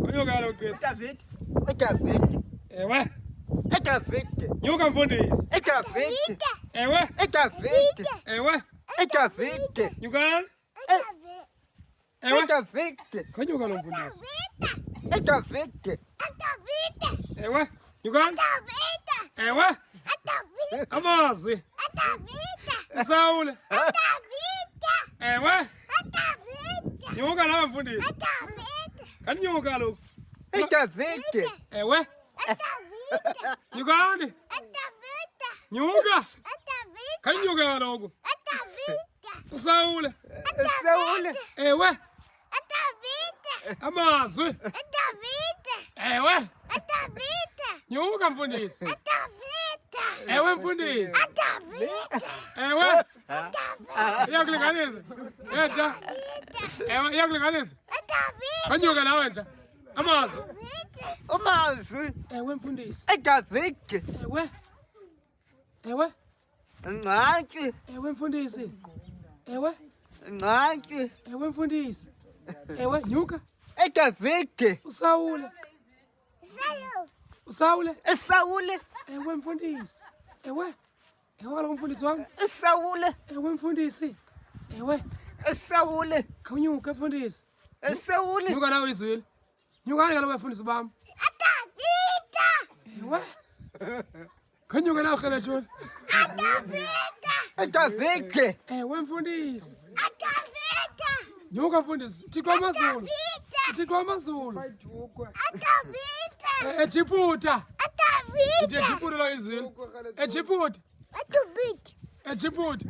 Kanyuka kaloku Gesi. Edavide. Ewe. Edavide. Nyuka mfundisi. Edavide. Ewe. Edavide. Ewe. Edavide. Nyukani. Ewe. Edavide. Kanyuka lo mfundisi. Edavide. Ewe. Nyukani. Ewe. Amazwi. Usawule. Ewe. Nyuka la mfundisi. Kanyuka kaloku. Edavide. Ewe. Nyukani. Nyuka. Kanyuka kaloku. Usawule. Saule. Ewe. Amazwi. Ewe. Nyuka mfundisi. Ewe mfundisi. Ewe. Iyakulinganisa. Yedwa. Ewe iyakulinganisa. Kanyuka nawe nje. Amazwi. Amazwi. Ewe mfundisi. Edavide. Ewe. Ewe. Ngxaki. Ewe mfundisi. Ewe. Ngxaki. Ewe mfundisi. Ewe nyuka. Edavide. Usawule. Usawule. Saule. Ewe mfundisi. Ewe. Ewe kaloku mfundisi wami. Saule. Ewe mfundisi. Ewe. Saule. Khawunyuka mfundisi. Saule. Nyuka nawe izwile. Nyukani kaloku bafundisi bami. Ewe. Khanyuka nawe kheleshoni. Edavide. Ewe mfundisi. Nyuka mfundisi. Thixo amazulu. Thixo amazulu. Ejiputa. Ejiputa lo izwile. Ejiputa. Ejiputa.